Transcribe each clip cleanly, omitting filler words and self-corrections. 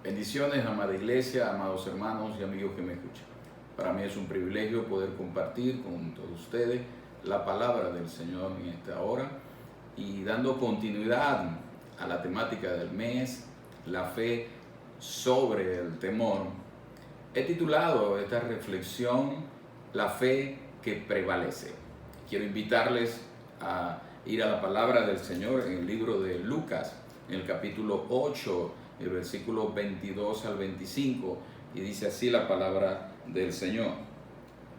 Bendiciones, amada iglesia, amados hermanos y amigos que me escuchan. Para mí es un privilegio poder compartir con todos ustedes la palabra del Señor en esta hora y dando continuidad a la temática del mes, la fe sobre el temor. He titulado esta reflexión La fe que prevalece. Quiero invitarles a ir a la palabra del Señor en el libro de Lucas, en el capítulo 8, el versículo 22 al 25, y dice así la palabra del Señor.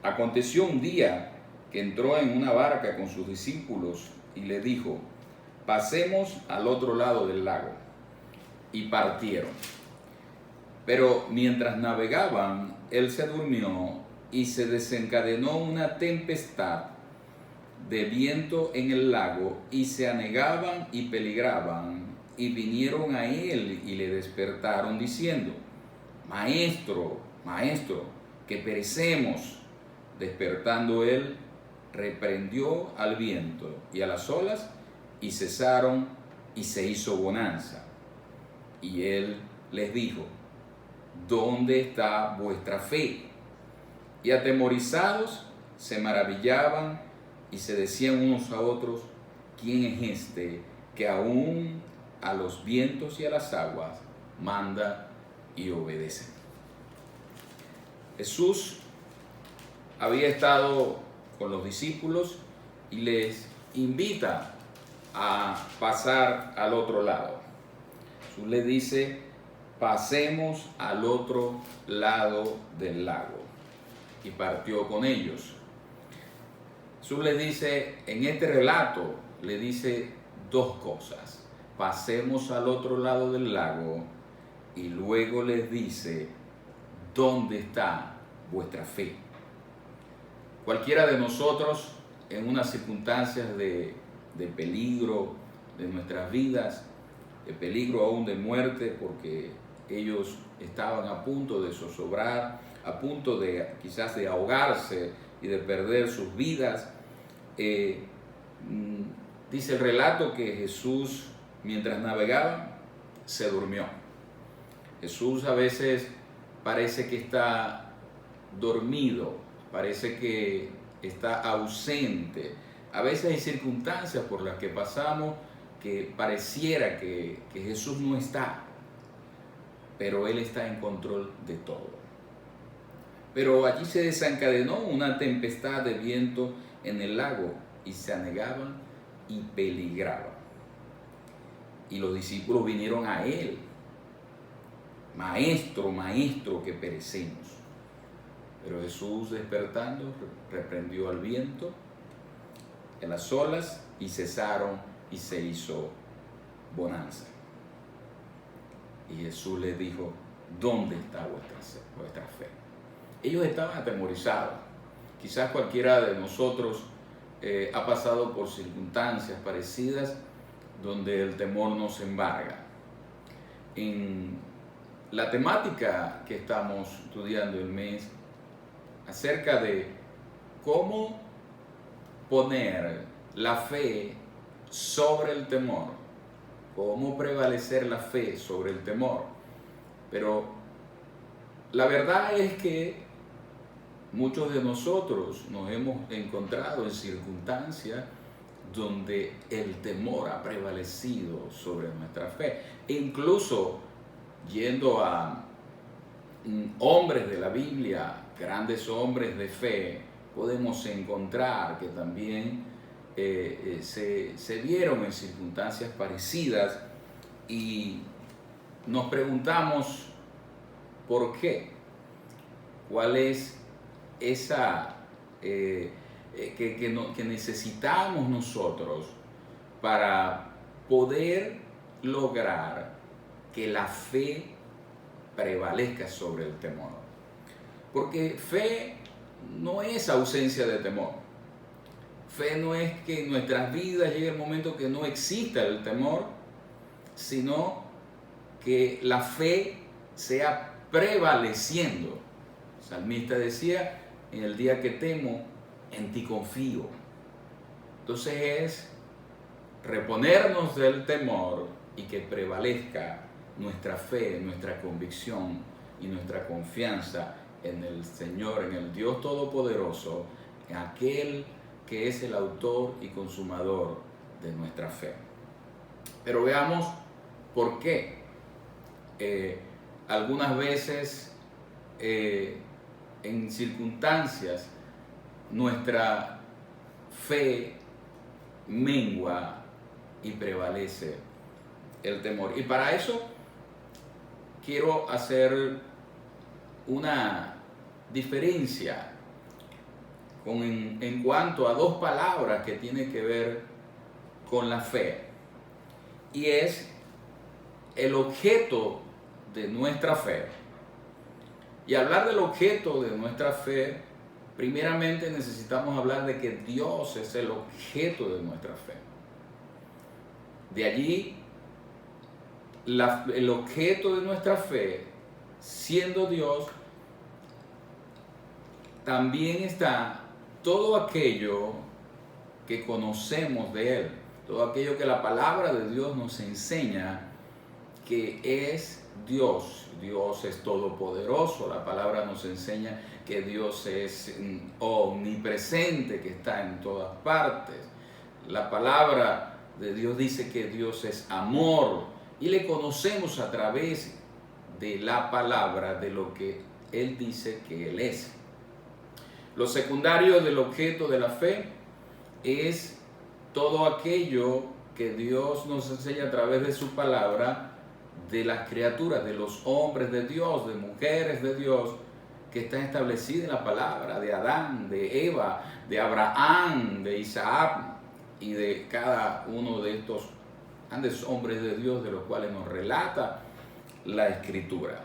Aconteció un día que entró en una barca con sus discípulos y le dijo: pasemos al otro lado del lago. Y partieron. Pero mientras navegaban, él se durmió y se desencadenó una tempestad de viento en el lago, y se anegaban y peligraban, y vinieron a él y le despertaron diciendo: Maestro, maestro, que perecemos. Despertando él, reprendió al viento y a las olas, y cesaron, y se hizo bonanza. Y él les dijo: ¿dónde está vuestra fe? Y atemorizados se maravillaban y se decían unos a otros: ¿quién es este que aún a los vientos y a las aguas manda y obedece? Jesús había estado con los discípulos y les invita a pasar al otro lado. Jesús les dice: pasemos al otro lado del lago. Y partió con ellos. Jesús les dice, en este relato, le dice dos cosas: pasemos al otro lado del lago, y luego les dice: ¿dónde está vuestra fe? Cualquiera de nosotros, en unas circunstancias de peligro de nuestras vidas, de peligro aún de muerte, porque ellos estaban a punto de zozobrar, a punto de quizás de ahogarse y de perder sus vidas. Dice el relato que Jesús, mientras navegaba, se durmió. Jesús a veces parece que está dormido, parece que está ausente. A veces hay circunstancias por las que pasamos que pareciera que Jesús no está, pero Él está en control de todo. Pero allí se desencadenó una tempestad de viento en el lago, y se anegaban y peligraban. Y los discípulos vinieron a Él: Maestro, maestro, que perecemos. Pero Jesús, despertando, reprendió al viento, a las olas, y cesaron, y se hizo bonanza. Y Jesús les dijo: ¿dónde está vuestra fe? Ellos estaban atemorizados. Quizás cualquiera de nosotros ha pasado por circunstancias parecidas donde el temor nos embarga. En la temática que estamos estudiando el mes, acerca de cómo poner la fe sobre el temor, cómo prevalecer la fe sobre el temor. Pero la verdad es que muchos de nosotros nos hemos encontrado en circunstancias donde el temor ha prevalecido sobre nuestra fe. E incluso yendo a hombres de la Biblia, grandes hombres de fe, podemos encontrar que también se vieron en circunstancias parecidas, y nos preguntamos por qué. ¿Cuál es esa que necesitamos nosotros para poder lograr que la fe prevalezca sobre el temor? Porque fe no es ausencia de temor. Fe no es que en nuestras vidas llegue el momento que no exista el temor, sino que la fe sea prevaleciendo. El salmista decía: en el día que temo, en ti confío. Entonces es reponernos del temor y que prevalezca nuestra fe, nuestra convicción y nuestra confianza en el Señor, en el Dios Todopoderoso, en aquel que es el autor y consumador de nuestra fe. Pero veamos por qué. Algunas veces en circunstancias nuestra fe mengua y prevalece el temor. Y para eso quiero hacer una diferencia en cuanto a dos palabras que tienen que ver con la fe. Y es el objeto de nuestra fe. Y hablar del objeto de nuestra fe, primeramente necesitamos hablar de que Dios es el objeto de nuestra fe. De allí, el objeto de nuestra fe, siendo Dios, también está todo aquello que conocemos de Él, todo aquello que la palabra de Dios nos enseña que es Dios. Dios es todopoderoso, la palabra nos enseña que Dios es omnipresente, que está en todas partes. La palabra de Dios dice que Dios es amor y le conocemos a través de la palabra, de lo que Él dice que Él es. Lo secundario del objeto de la fe es todo aquello que Dios nos enseña a través de su palabra, de las criaturas, de los hombres de Dios, de mujeres de Dios, que están establecidas en la palabra, de Adán, de Eva, de Abraham, de Isaac y de cada uno de estos grandes hombres de Dios de los cuales nos relata la Escritura.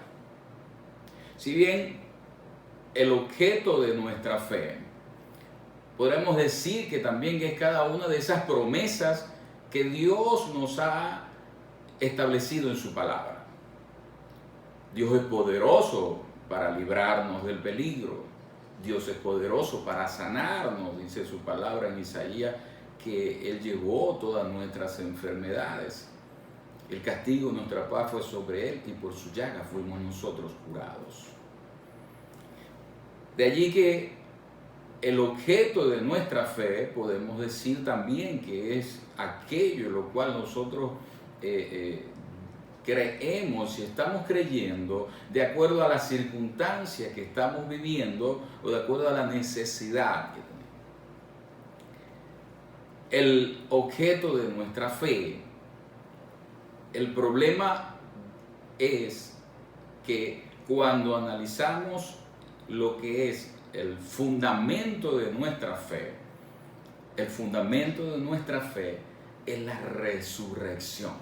Si bien el objeto de nuestra fe, podemos decir que también es cada una de esas promesas que Dios nos ha establecido en su palabra. Dios es poderoso para librarnos del peligro. Dios es poderoso para sanarnos, dice su palabra en Isaías, que Él llevó todas nuestras enfermedades. El castigo de nuestra paz fue sobre Él y por su llaga fuimos nosotros curados. De allí que el objeto de nuestra fe, podemos decir también que es aquello en lo cual nosotros creemos y estamos creyendo de acuerdo a las circunstancias que estamos viviendo o de acuerdo a la necesidad que tenemos. El objeto de nuestra fe, el problema es que cuando analizamos lo que es el fundamento de nuestra fe, el fundamento de nuestra fe es la resurrección.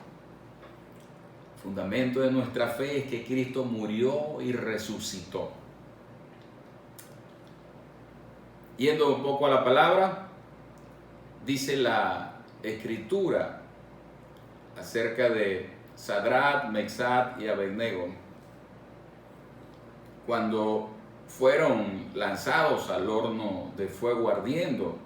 El fundamento de nuestra fe es que Cristo murió y resucitó. Yendo un poco a la palabra, dice la Escritura acerca de Sadrach, Mesach y Abednego, cuando fueron lanzados al horno de fuego ardiendo.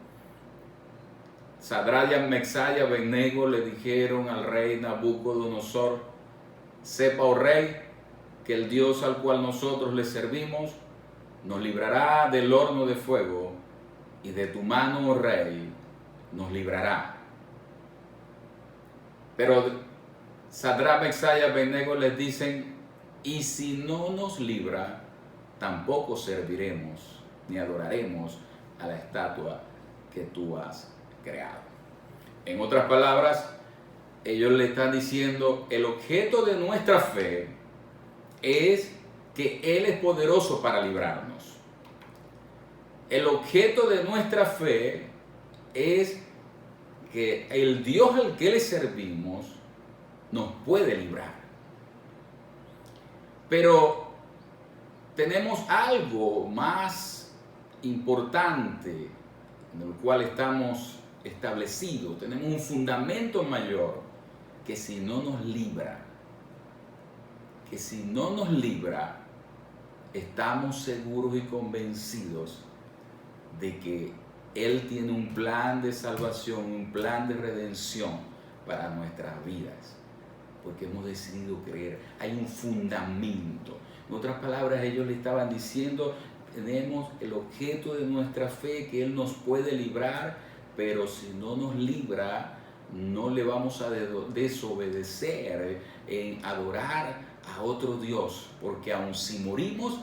Sadrach, Mesach y Abednego le dijeron al rey Nabucodonosor: sepa, oh rey, que el Dios al cual nosotros le servimos nos librará del horno de fuego, y de tu mano, oh rey, nos librará. Pero Sadrach, Mesach y Abednego les dicen: y si no nos libra, tampoco serviremos ni adoraremos a la estatua que tú has creado. En otras palabras, ellos le están diciendo: el objeto de nuestra fe es que Él es poderoso para librarnos. El objeto de nuestra fe es que el Dios al que le servimos nos puede librar. Pero tenemos algo más importante en el cual estamos establecidos. Tenemos un fundamento mayor, que si no nos libra, estamos seguros y convencidos de que Él tiene un plan de salvación, un plan de redención para nuestras vidas. porque hemos decidido creer. Hay un fundamento. En otras palabras, ellos le estaban diciendo, tenemos el objeto de nuestra fe, que Él nos puede librar, pero si no nos libra, no le vamos a desobedecer en adorar a otro Dios, porque aun si morimos,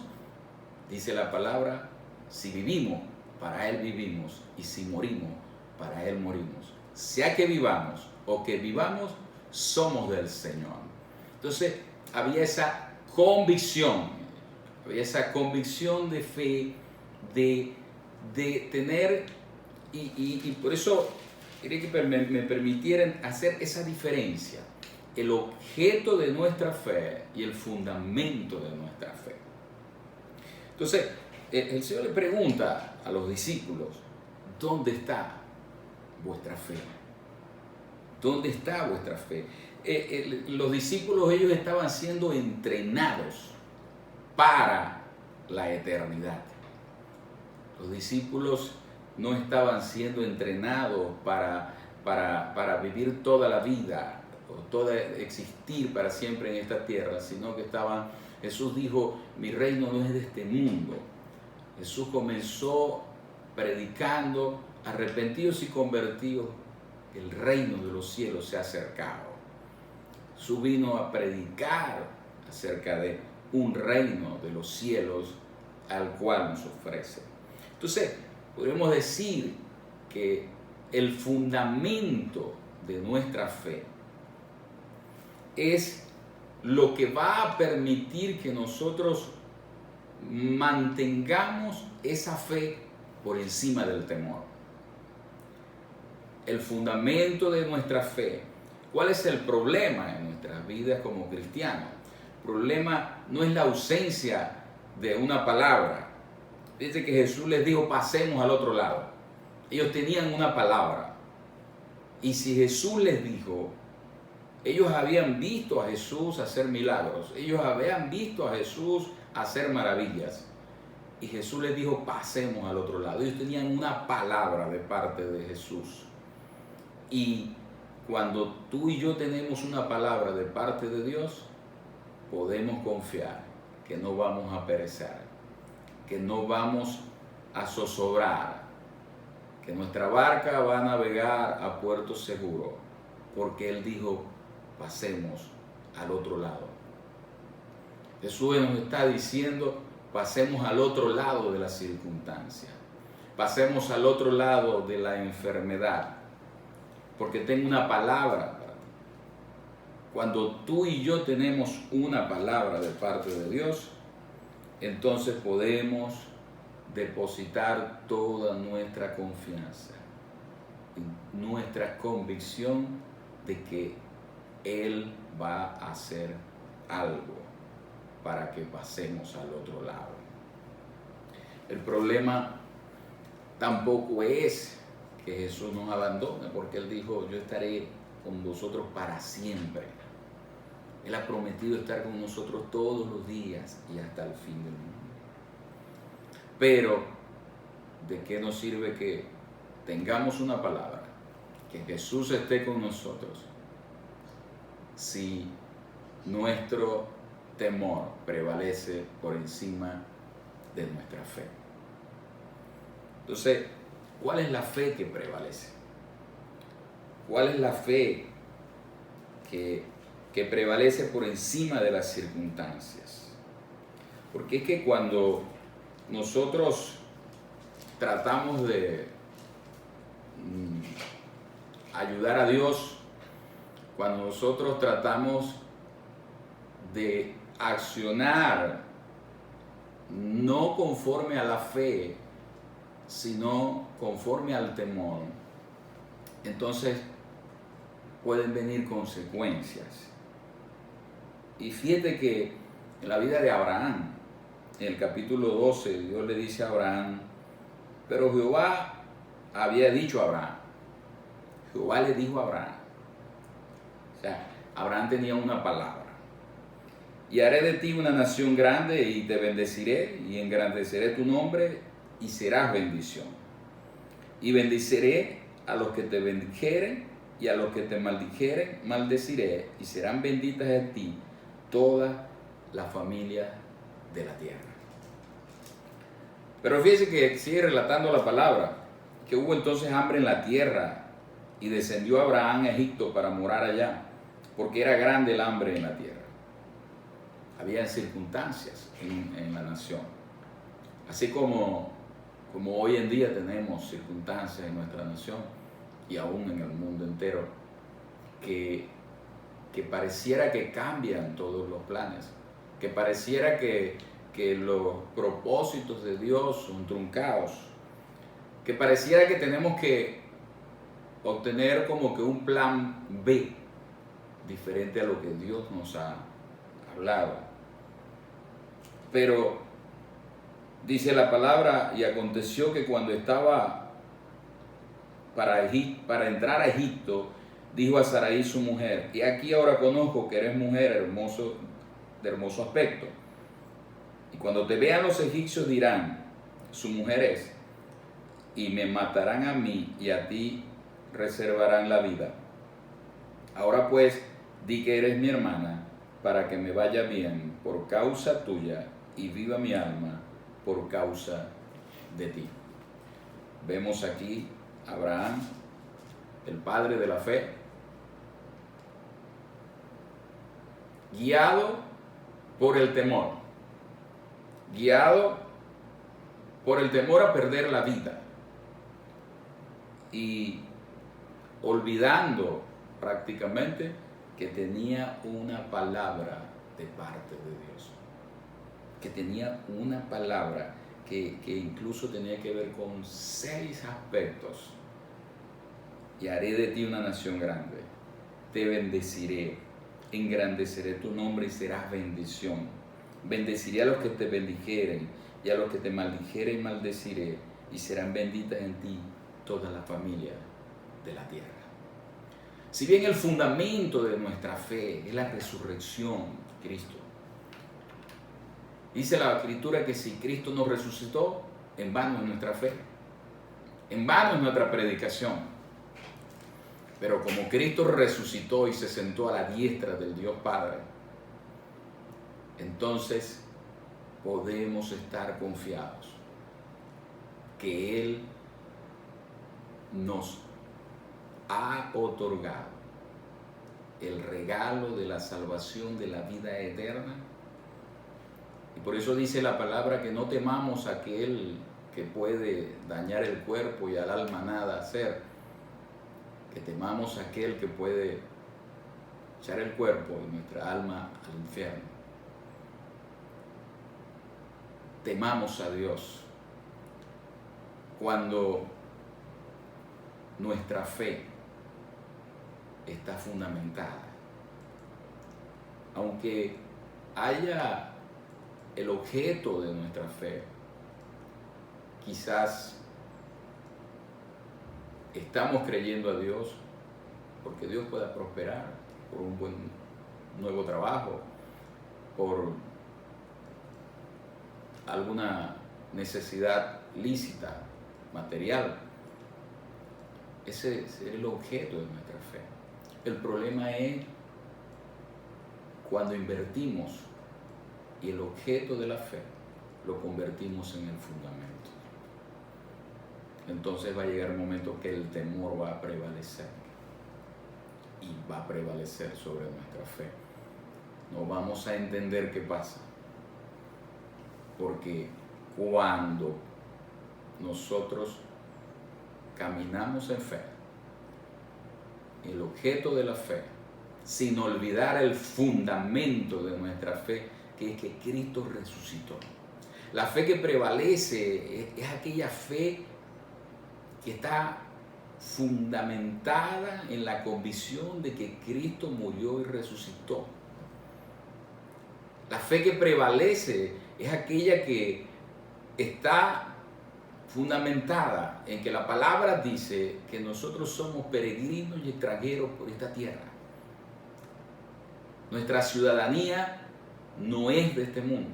dice la palabra, si vivimos, para Él vivimos, y si morimos, para Él morimos. Sea que vivamos o que vivamos, somos del Señor. Entonces, había esa convicción de fe, de tener, y por eso quería que me permitieran hacer esa diferencia, el objeto de nuestra fe y el fundamento de nuestra fe. Entonces, el Señor le pregunta a los discípulos, ¿dónde está vuestra fe? ¿Dónde está vuestra fe? Los discípulos, ellos estaban siendo entrenados para la eternidad. Los discípulos no estaban siendo entrenados para vivir toda la vida, o existir para siempre en esta tierra, sino que Jesús dijo, mi reino no es de este mundo. Jesús comenzó predicando, arrepentidos y convertidos, el reino de los cielos se ha acercado. Jesús vino a predicar acerca de un reino de los cielos al cual nos ofrece. Entonces, podemos decir que el fundamento de nuestra fe es lo que va a permitir que nosotros mantengamos esa fe por encima del temor. El fundamento de nuestra fe. ¿Cuál es el problema en nuestras vidas como cristianos? El problema no es la ausencia de una palabra. Dice que Jesús les dijo, pasemos al otro lado. Ellos tenían una palabra. Y si Jesús les dijo, ellos habían visto a Jesús hacer milagros. Ellos habían visto a Jesús hacer maravillas. Y Jesús les dijo, pasemos al otro lado. Ellos tenían una palabra de parte de Jesús. Y cuando tú y yo tenemos una palabra de parte de Dios, podemos confiar que no vamos a perecer, que no vamos a zozobrar, que nuestra barca va a navegar a puerto seguro, porque Él dijo, pasemos al otro lado. Jesús nos está diciendo, pasemos al otro lado de la circunstancia, pasemos al otro lado de la enfermedad, porque tengo una palabra para ti. Cuando tú y yo tenemos una palabra de parte de Dios, entonces podemos depositar toda nuestra confianza, nuestra convicción de que Él va a hacer algo para que pasemos al otro lado. El problema tampoco es que Jesús nos abandone, porque Él dijo, yo estaré con vosotros para siempre. Él ha prometido estar con nosotros todos los días y hasta el fin del mundo. Pero, ¿de qué nos sirve que tengamos una palabra, que Jesús esté con nosotros, si nuestro temor prevalece por encima de nuestra fe? Entonces, ¿cuál es la fe que prevalece? ¿Cuál es la fe que prevalece por encima de las circunstancias? Porque es que cuando nosotros tratamos de ayudar a Dios, cuando nosotros tratamos de accionar no conforme a la fe, sino conforme al temor, entonces pueden venir consecuencias. Y fíjate que en la vida de Abraham, en el capítulo 12, Dios le dice a Abraham, pero Jehová había dicho a Abraham, Jehová le dijo a Abraham, o sea, Abraham tenía una palabra, y haré de ti una nación grande y te bendeciré y engrandeceré tu nombre y serás bendición. Y bendeciré a los que te bendijeren y a los que te maldijeren, maldeciré, y serán benditas en ti todas las familias de la tierra. Pero fíjense que sigue relatando la palabra, que hubo entonces hambre en la tierra, y descendió Abraham a Egipto para morar allá, porque era grande el hambre en la tierra. Había circunstancias en la nación, así como hoy en día tenemos circunstancias en nuestra nación y aún en el mundo entero, que pareciera que cambian todos los planes, que pareciera que los propósitos de Dios son truncados, que pareciera que tenemos que obtener como que un plan B diferente a lo que Dios nos ha hablado. Pero dice la palabra, y aconteció que cuando estaba para entrar a Egipto, dijo a Sarai su mujer: y aquí ahora conozco que eres mujer de hermoso aspecto, y cuando te vean los egipcios dirán, su mujer es, y me matarán a mí, y a ti reservarán la vida. Ahora pues, di que eres mi hermana, para que me vaya bien por causa tuya, y viva mi alma por causa de ti. Vemos aquí a Abraham, el padre de la fe, guiado por el temor a perder la vida, y olvidando prácticamente que tenía una palabra de parte de Dios, que tenía una palabra que incluso tenía que ver con 6 aspectos. Y haré de ti una nación grande, te bendeciré, engrandeceré tu nombre y serás bendición. Bendeciré a los que te bendijeren, y a los que te maldijeren maldeciré, y serán benditas en ti todas las familias de la tierra. Si bien el fundamento de nuestra fe es la resurrección de Cristo, dice la Escritura que si Cristo nos resucitó, en vano es nuestra fe, en vano es nuestra predicación. Pero como Cristo resucitó y se sentó a la diestra del Dios Padre, entonces podemos estar confiados que Él nos ha otorgado el regalo de la salvación, de la vida eterna. Y por eso dice la palabra que no temamos a aquel que puede dañar el cuerpo y al alma nada hacer, que temamos a aquel que puede echar el cuerpo y nuestra alma al infierno. Temamos a Dios cuando nuestra fe está fundamentada. Aunque haya el objeto de nuestra fe, quizás estamos creyendo a Dios porque Dios pueda prosperar, por un buen nuevo trabajo, por alguna necesidad lícita, material. Ese es el objeto de nuestra fe. El problema es cuando invertimos y el objeto de la fe lo convertimos en el fundamento. Entonces va a llegar un momento que el temor va a prevalecer, y va a prevalecer sobre nuestra fe. No vamos a entender qué pasa, porque cuando nosotros caminamos en fe, el objeto de la fe, sin olvidar el fundamento de nuestra fe, que es que Cristo resucitó. La fe que prevalece es aquella fe que está fundamentada en la convicción de que Cristo murió y resucitó. La fe que prevalece es aquella que está fundamentada en que la palabra dice que nosotros somos peregrinos y extranjeros por esta tierra. Nuestra ciudadanía no es de este mundo.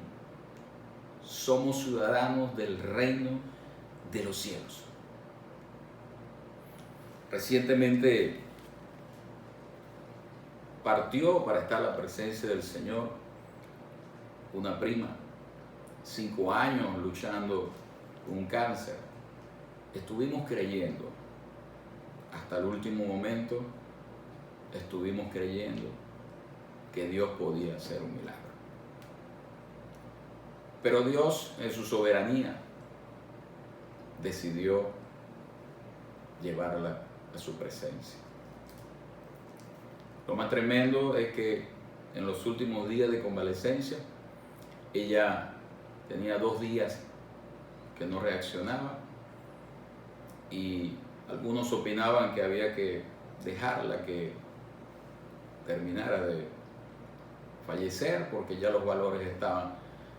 Somos ciudadanos del reino de los cielos. Recientemente partió para estar a la presencia del Señor una prima, 5 años luchando con un cáncer. Estuvimos creyendo, hasta el último momento, estuvimos creyendo que Dios podía hacer un milagro. Pero Dios, en su soberanía, decidió llevarla a su presencia. Lo más tremendo es que en los últimos días de convalecencia, ella tenía 2 días que no reaccionaba y algunos opinaban que había que dejarla que terminara de fallecer porque ya los valores estaban,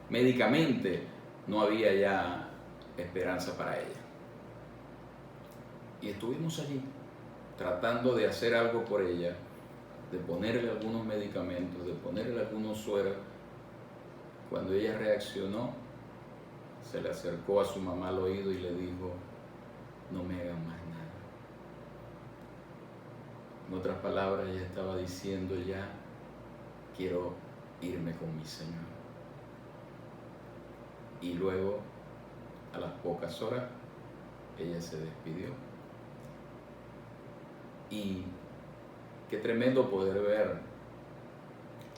médicamente no había ya esperanza para ella. Y estuvimos allí tratando de hacer algo por ella, de ponerle algunos medicamentos, de ponerle algunos sueros. Cuando ella reaccionó, se le acercó a su mamá al oído y le dijo: no me hagan más nada. En otras palabras, ella estaba diciendo: ya quiero irme con mi Señor. Y luego, a las pocas horas, ella se despidió. Y qué tremendo poder ver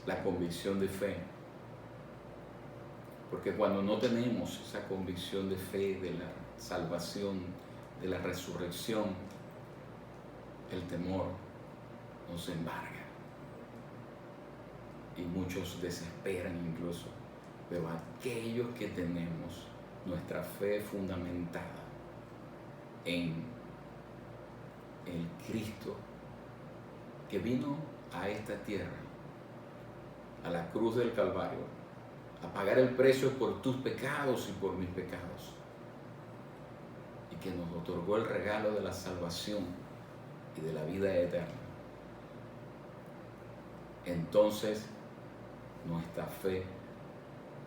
la convicción de fe. Porque cuando no tenemos esa convicción de fe, de la salvación, de la resurrección, el temor nos embarga. Y muchos desesperan incluso. Pero aquellos que tenemos nuestra fe fundamentada en el Cristo que vino a esta tierra, a la cruz del Calvario, a pagar el precio por tus pecados y por mis pecados, y que nos otorgó el regalo de la salvación y de la vida eterna, entonces nuestra fe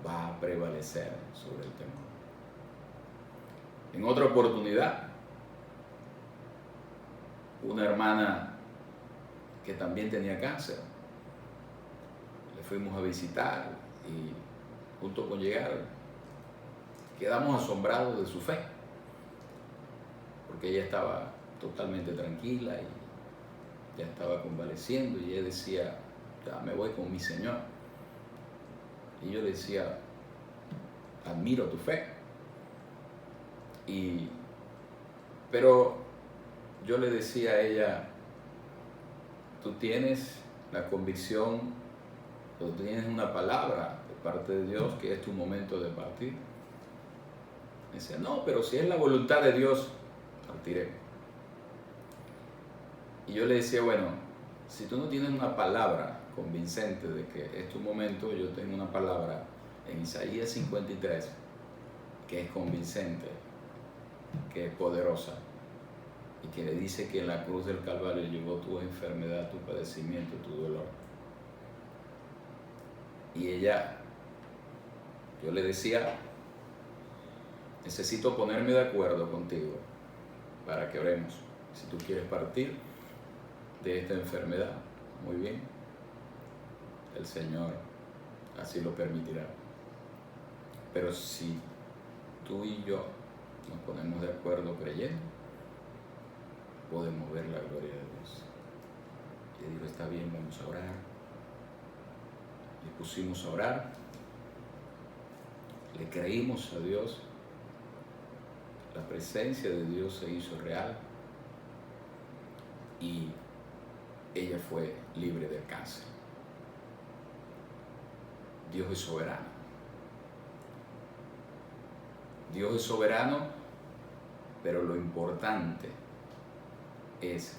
va a prevalecer sobre el temor. En otra oportunidad, una hermana que también tenía cáncer, le fuimos a visitar y junto con llegar quedamos asombrados de su fe, porque ella estaba totalmente tranquila y ya estaba convaleciendo y ella decía: ya me voy con mi Señor. Y yo le decía: admiro tu fe. Pero yo le decía a ella: tú tienes la convicción, tú tienes una palabra de parte de Dios que es tu momento de partir. Me decía: no, pero si es la voluntad de Dios, partiré. Y yo le decía: bueno, si tú no tienes una palabra convincente de que es tu momento, yo tengo una palabra en Isaías 53 que es convincente, que es poderosa y que le dice que en la cruz del Calvario llevó tu enfermedad, tu padecimiento, tu dolor. Y ella, yo le decía: necesito ponerme de acuerdo contigo para que oremos. Si tú quieres partir de esta enfermedad, muy bien, el Señor así lo permitirá. Pero si tú y yo nos ponemos de acuerdo creyendo, podemos ver la gloria de Dios. Y digo: está bien, vamos a orar. Le pusimos a orar, le creímos a Dios, la presencia de Dios se hizo real y ella fue libre del cáncer. Dios es soberano. Dios es soberano, pero lo importante es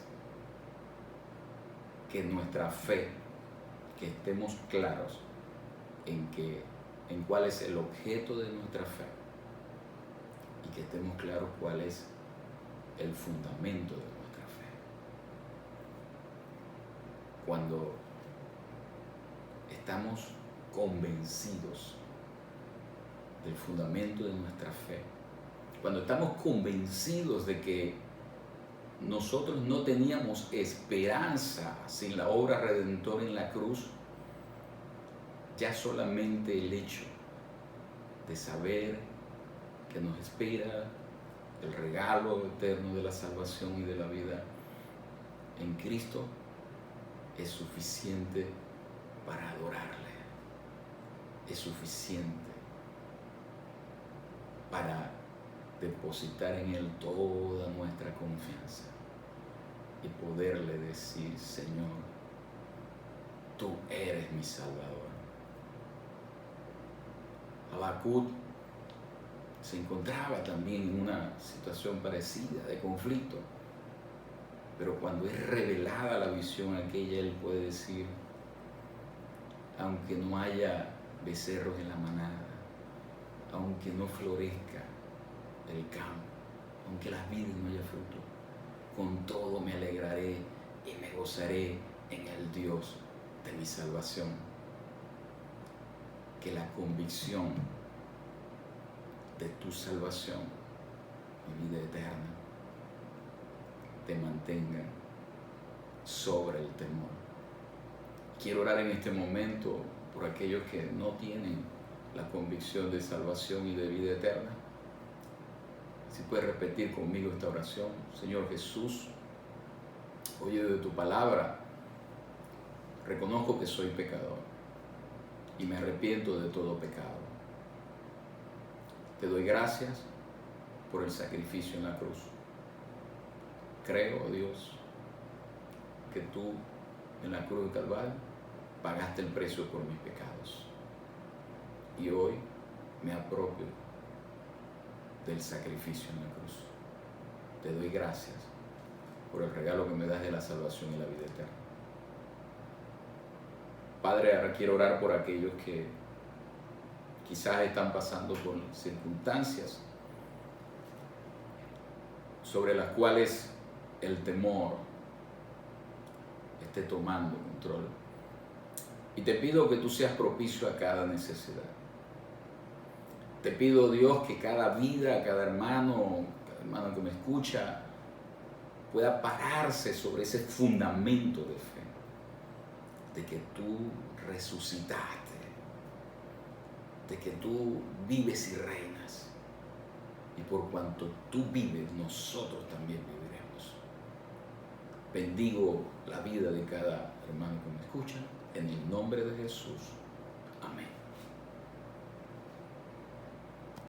que nuestra fe, que estemos claros en cuál es el objeto de nuestra fe y que estemos claros cuál es el fundamento de nuestra fe. Cuando estamos convencidos del fundamento de nuestra fe, cuando estamos convencidos de que nosotros no teníamos esperanza sin la obra redentora en la cruz, ya solamente el hecho de saber que nos espera el regalo eterno de la salvación y de la vida en Cristo es suficiente para adorarle, es suficiente para depositar en Él toda nuestra confianza y poderle decir: Señor, tú eres mi Salvador. Habacuc se encontraba también en una situación parecida de conflicto, pero cuando es revelada la visión aquella, él puede decir: aunque no haya becerros en la manada, aunque no florezca el campo, aunque las vides no haya fruto, con todo me alegraré y me gozaré en el Dios de mi salvación. Que la convicción de tu salvación y vida eterna te mantenga sobre el temor. Quiero orar en este momento por aquellos que no tienen la convicción de salvación y de vida eterna. Si puedes repetir conmigo esta oración: Señor Jesús, oído de tu palabra, reconozco que soy pecador y me arrepiento de todo pecado. Te doy gracias por el sacrificio en la cruz. Creo, oh Dios, que tú en la cruz de Calvario pagaste el precio por mis pecados. Y hoy me apropio del sacrificio en la cruz. Te doy gracias por el regalo que me das de la salvación y la vida eterna. Padre, ahora quiero orar por aquellos que quizás están pasando por circunstancias sobre las cuales el temor esté tomando control. Y te pido que tú seas propicio a cada necesidad. Te pido, Dios, que cada vida, cada hermano que me escucha, pueda pararse sobre ese fundamento de fe, de que tú resucitaste, de que tú vives y reinas. Y por cuanto tú vives, nosotros también viviremos. Bendigo la vida de cada hermano que me escucha, en el nombre de Jesús. Amén.